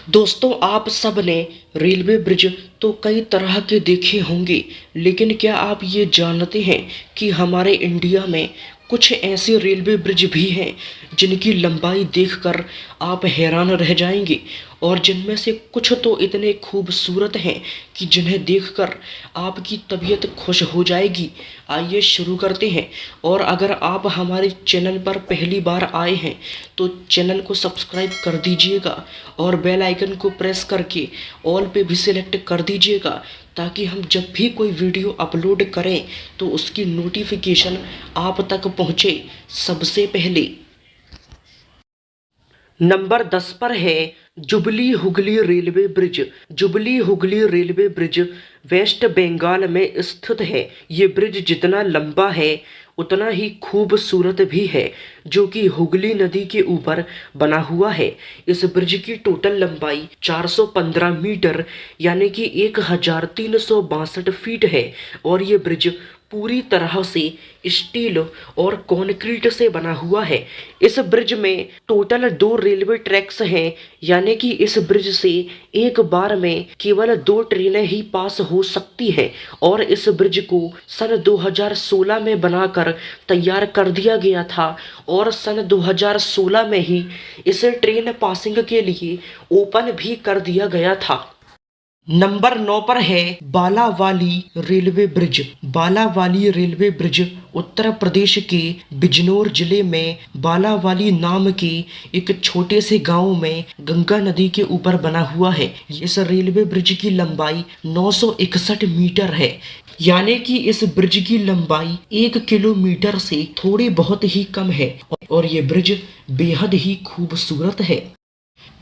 दोस्तों, आप सब ने रेलवे ब्रिज तो कई तरह के देखे होंगे, लेकिन क्या आप ये जानते हैं कि हमारे इंडिया में कुछ ऐसे रेलवे ब्रिज भी हैं जिनकी लंबाई देखकर आप हैरान रह जाएंगे और जिनमें से कुछ तो इतने खूबसूरत हैं कि जिन्हें देखकर आपकी तबीयत खुश हो जाएगी। आइए शुरू करते हैं। और अगर आप हमारे चैनल पर पहली बार आए हैं तो चैनल को सब्सक्राइब कर दीजिएगा और बेल आइकन को प्रेस करके ऑल पे भी सिलेक्ट कर दीजिएगा, ताकि हम जब भी कोई वीडियो अपलोड करें तो उसकी नोटिफिकेशन आप तक पहुंचे सबसे पहले। नंबर 10 पर है Jubilee Hooghly railway bridge. Jubilee Hooghly railway bridge west Bengal में स्थित है। ये ब्रिज जितना लंबा है उतना ही खूबसूरत भी है, जो कि हुगली नदी के ऊपर बना हुआ है। इस ब्रिज की टोटल लंबाई 415 मीटर यानी कि 1362 फीट है और ये ब्रिज पूरी तरह से स्टील और कंक्रीट से बना हुआ है। इस ब्रिज में टोटल 2 रेलवे ट्रैक्स हैं, यानी कि इस ब्रिज से एक बार में केवल 2 ट्रेनें ही पास हो सकती हैं और इस ब्रिज को सन 2016 में बनाकर तैयार कर दिया गया था और सन 2016 में ही इसे ट्रेन पासिंग के लिए ओपन भी कर दिया गया था। नंबर 9 पर है Balawali railway bridge. Balawali railway bridge Uttar Pradesh के बिजनौर जिले में बालावाली नाम के एक छोटे से गांव में गंगा नदी के ऊपर बना हुआ है। इस रेलवे ब्रिज की लंबाई 961 मीटर है, यानी कि इस ब्रिज की लंबाई 1 किलोमीटर से थोड़ी बहुत ही कम है और ये ब्रिज बेहद ही खूबसूरत है।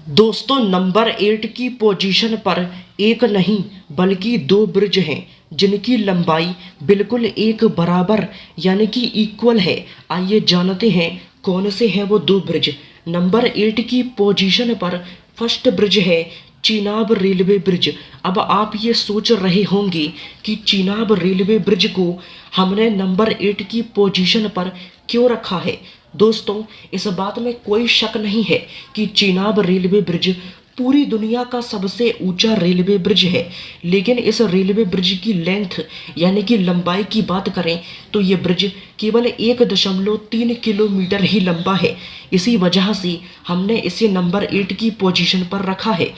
दोस्तों, नंबर 8 की पोजीशन पर एक नहीं बल्कि 2 ब्रिज हैं जिनकी लंबाई बिल्कुल एक बराबर यानी कि इक्वल है। आइए जानते हैं कौन से हैं वो 2 ब्रिज। नंबर 8 की पोजीशन पर फर्स्ट ब्रिज है चेनाब रेलवे ब्रिज। अब आप ये सोच रहे होंगे कि चेनाब रेलवे ब्रिज को हमने नंबर 8 की पोजीशन पर क्यों रखा है। दोस्तों, इस बात में कोई शक नहीं है कि चेनाब रेलवे ब्रिज पूरी दुनिया का सबसे ऊंचा रेलवे ब्रिज है, लेकिन इस रेलवे ब्रिज की लेंथ यानी कि लंबाई की बात करें तो ये ब्रिज केवल 1.3 किलोमीटर ही लंबा है। इसी वजह से हमने इसे नंबर 8 की पोजीशन पर रखा है।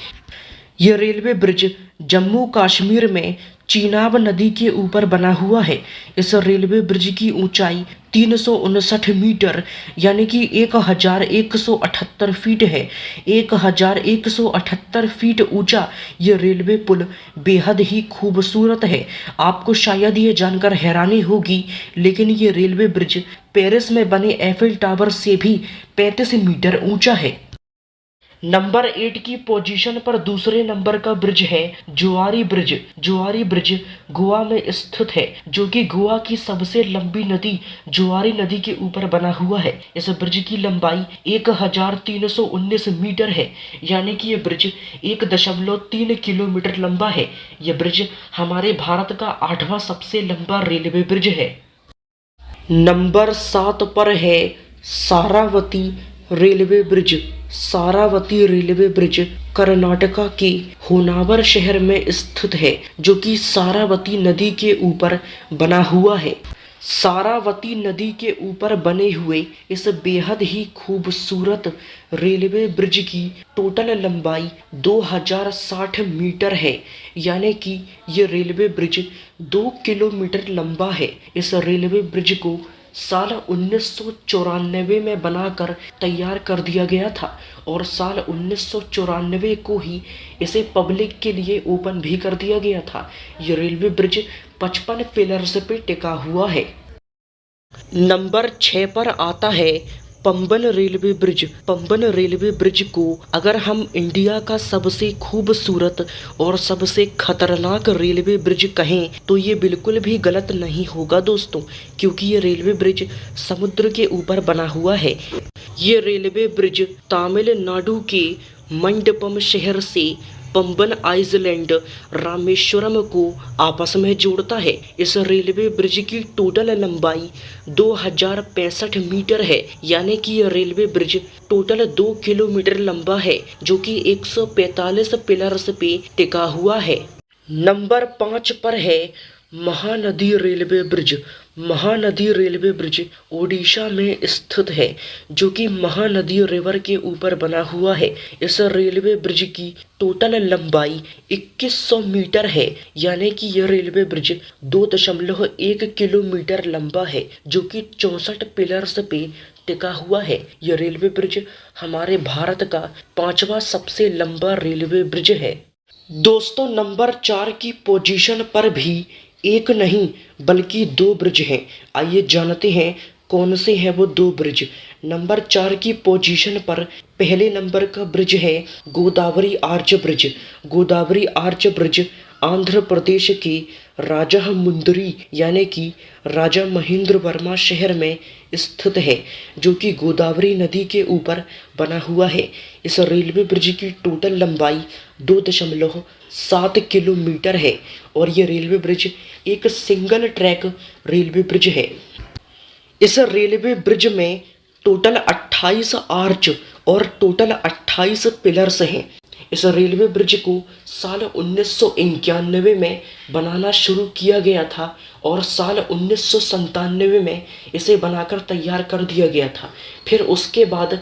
यह रेलवे ब्रिज जम्मू कश्मीर में चेनाब नदी के ऊपर बना हुआ है। इस रेलवे ब्रिज की ऊंचाई 359 मीटर यानी कि 1178 फीट है। 1178 फीट ऊंचा ये रेलवे पुल बेहद ही खूबसूरत है। आपको शायद ये जानकर हैरानी होगी, लेकिन ये रेलवे ब्रिज पेरिस में बने एफिल टावर से भी 35 मीटर ऊंचा है। नंबर 8 की पोजीशन पर दूसरे नंबर का ब्रिज है जोआरी ब्रिज। जोआरी ब्रिज गोवा में स्थित है, जो कि गोवा की सबसे लंबी नदी जोआरी नदी के ऊपर बना हुआ है। इस ब्रिज की लंबाई 1319 मीटर है, यानी कि यह ब्रिज 1.3 किलोमीटर लंबा है। यह ब्रिज हमारे भारत का 8वां सबसे लंबा रेलवे ब्रिज है। नंबर 7 पर है Sharavati railway bridge. Sharavati railway bridge Karnataka के होनावर शहर में स्थित है, जो कि सारावती नदी के ऊपर बना हुआ है। सारावती नदी के ऊपर बने हुए इस बेहद ही खूबसूरत रेलवे ब्रिज की टोटल लंबाई 2060 मीटर है, यानी कि ये रेलवे ब्रिज 2 किलोमीटर लंबा है। इस रेलवे ब्रिज को साल 1994 में बनाकर तैयार कर दिया गया था और साल 1994 को ही इसे पब्लिक के लिए ओपन भी कर दिया गया था। ये रेलवे ब्रिज 55 पिलर्स पे टिका हुआ है। नंबर 6 पर आता है Pamban railway bridge. Pamban railway bridge को अगर हम इंडिया का सबसे खूबसूरत और सबसे खतरनाक रेलवे ब्रिज कहें तो ये बिल्कुल भी गलत नहीं होगा दोस्तों, क्योंकि ये रेलवे ब्रिज समुद्र के ऊपर बना हुआ है। ये रेलवे ब्रिज तमिलनाडु के मंडपम शहर से पंबन आइलैंड रामेश्वरम को आपस में जोड़ता है। इस रेलवे ब्रिज की टोटल लंबाई 2065 मीटर है, यानी कि यह रेलवे ब्रिज टोटल 2 किलोमीटर लंबा है, जो कि 145 पिलर्स पे टिका हुआ है। नंबर 5 पर है Mahanadi railway bridge. Mahanadi railway bridge Odisha में स्थित है, जो कि महानदी रिवर के ऊपर बना हुआ है। इस रेलवे ब्रिज की टोटल लंबाई 2100 मीटर है, यानी कि यह रेलवे ब्रिज 2.1 किलोमीटर लंबा है, जो कि 64 पिलर्स पे टिका हुआ है। यह रेलवे ब्रिज हमारे भारत का 5वां सबसे लंबा रेलवे ब्रिज है। दोस्तों, नंबर 4 की पोजीशन पर भी एक नहीं बल्कि 2 ब्रिज हैं। आइए जानते हैं कौन से हैं वो 2 ब्रिज। नंबर 4 की पोजीशन पर पहले नंबर का ब्रिज है Godavari arch bridge. Godavari arch bridge Andhra Pradesh के राजामुंदरी यानी कि राजा महेंद्र वर्मा शहर में स्थित है, जो कि गोदावरी नदी के ऊपर बना हुआ है। इस रेलवे ब्रिज की टोटल लंबाई 2.7 किलोमीटर है और ये रेलवे ब्रिज एक सिंगल ट्रैक रेलवे ब्रिज है। इस रेलवे ब्रिज में टोटल 28 आर्च और टोटल 28 पिलर्स हैं। इस रेलवे ब्रिज को साल 1991 में बनाना शुरू किया गया था और साल 1997 में इसे बनाकर तैयार कर दिया गया था। फिर उसके बाद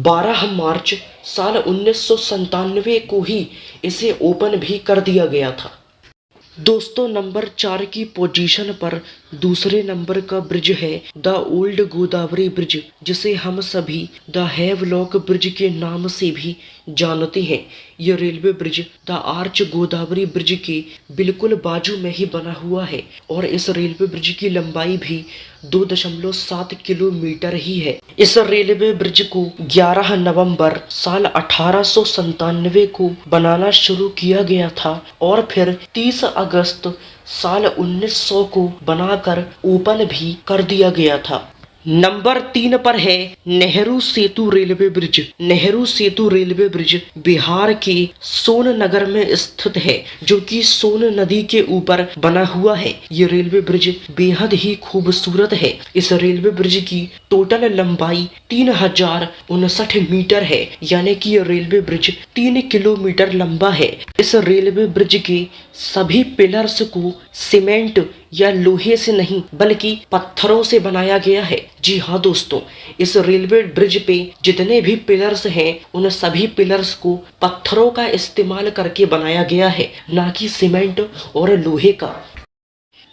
12 मार्च साल 1997 को ही इसे ओपन भी कर दिया गया था। दोस्तों, नंबर 4 की पोजीशन पर दूसरे नंबर का ब्रिज है द ओल्ड गोदावरी ब्रिज, जिसे हम सभी द हैवलॉक ब्रिज के नाम से भी जानते हैं। यह railway bridge the arch Godavari bridge के बिल्कुल बाजू में ही बना हुआ है और इस रेलवे ब्रिज की लंबाई भी 2.7 किलोमीटर ही है। इस रेलवे ब्रिज को 11 नवंबर साल 1897 को बनाना शुरू किया गया था और फिर 30 अगस्त साल 1900 को बनाकर ओपन भी कर दिया गया था। नंबर 3 पर है नेहरू सेतु रेलवे ब्रिज। नेहरू सेतु रेलवे ब्रिज बिहार के सोन नगर में स्थित है, जो कि सोन नदी के ऊपर बना हुआ है। ये रेलवे ब्रिज बेहद ही खूबसूरत है। इस रेलवे ब्रिज की टोटल लंबाई 3059 मीटर है, यानी कि यह रेलवे ब्रिज 3 किलोमीटर लंबा है। इस रेलवे ब्रिज के सभी पिलर्स को सीमेंट या लोहे से नहीं बल्कि पत्थरों से बनाया गया है। जी हाँ दोस्तों, इस रेलवे ब्रिज पे जितने भी पिलर्स हैं उन सभी पिलर्स को पत्थरों का इस्तेमाल करके बनाया गया है, ना कि सीमेंट और लोहे का।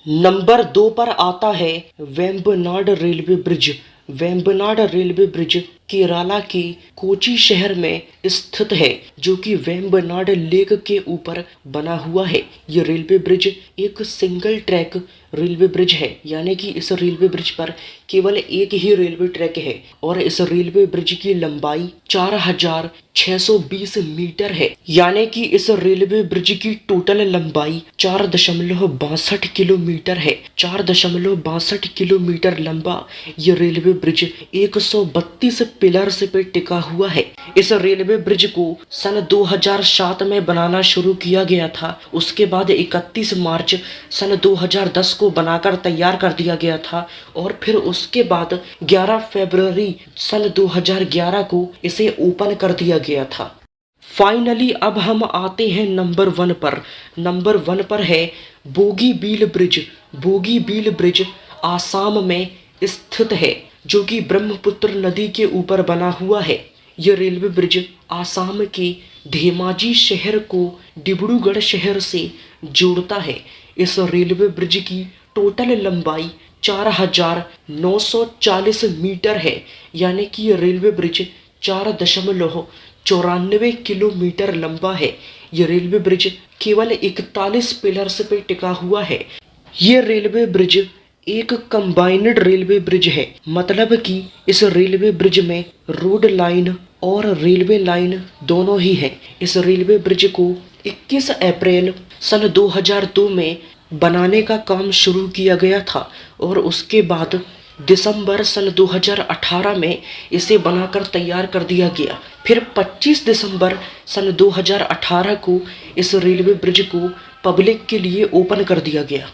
नंबर 2 पर आता है Vembanad railway bridge. Vembanad railway bridge Kerala के कोची शहर में स्थित है, जो कि वेम्बनाड लेक के ऊपर बना हुआ है। यह रेलवे ब्रिज एक सिंगल ट्रैक रेलवे ब्रिज है, यानी कि इस रेलवे ब्रिज पर केवल एक ही रेलवे ट्रैक है और इस रेलवे ब्रिज की लंबाई 4620 मीटर है, यानी कि इस रेलवे ब्रिज की टोटल लंबाई 4.62 किलोमीटर है। 4.62 किलोमीटर लंबा यह रेलवे ब्रिज 132 पिलर्स पे टिका हुआ है। इस रेलवे ब्रिज को सन 2007 में बनाना शुरू किया गया था। उसके बाद 31 मार्च सन 2010 को बनाकर तैयार कर दिया गया था और फिर उसके बाद 11 फरवरी सन 2011 को इसे ओपन कर दिया गया था। फाइनली अब हम आते हैं नंबर 1 पर। नंबर 1 पर है बोगीबील ब्रिज। बोगीबील ब्रिज आसाम में स्थित है, जो कि ब्रह्मपुत्र नदी के ऊपर बना हुआ है। यह रेलवे ब्रिज आसाम के धेमाजी शहर को डिब्रूगढ़ शहर से जोड़ता है। इस रेलवे ब्रिज की टोटल लंबाई 4940 मीटर है, यानी कि यह रेलवे ब्रिज 4.94 किलोमीटर लंबा है। यह रेलवे ब्रिज केवल 41 पिलर्स पे टिका हुआ है। यह रेलवे ब्रिज एक कंबाइंड रेलवे ब्रिज है, मतलब कि इस रेलवे ब्रिज में रोड लाइन और रेलवे लाइन दोनों ही हैं। इस रेलवे ब्रिज को 21 अप्रैल सन 2002 में बनाने का काम शुरू किया गया था और उसके बाद दिसंबर सन 2018 में इसे बनाकर तैयार कर दिया गया। फिर 25 दिसंबर सन 2018 को इस रेलवे ब्रिज को पब्लिक के लिए ओपन कर दिया गया।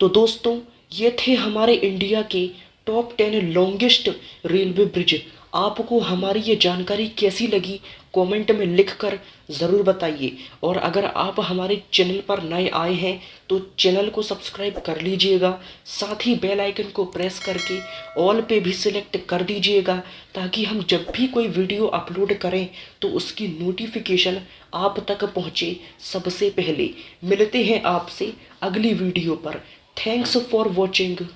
तो दोस्तों, ये थे हमारे इंडिया के टॉप 10 लॉन्गेस्ट रेलवे ब्रिज। आपको हमारी ये जानकारी कैसी लगी कमेंट में लिखकर ज़रूर बताइए। और अगर आप हमारे चैनल पर नए आए हैं तो चैनल को सब्सक्राइब कर लीजिएगा, साथ ही बेल आइकन को प्रेस करके ऑल पे भी सिलेक्ट कर दीजिएगा, ताकि हम जब भी कोई वीडियो अपलोड करें तो उसकी नोटिफिकेशन आप तक पहुँचे सबसे पहले। मिलते हैं आपसे अगली वीडियो पर। Thanks for watching.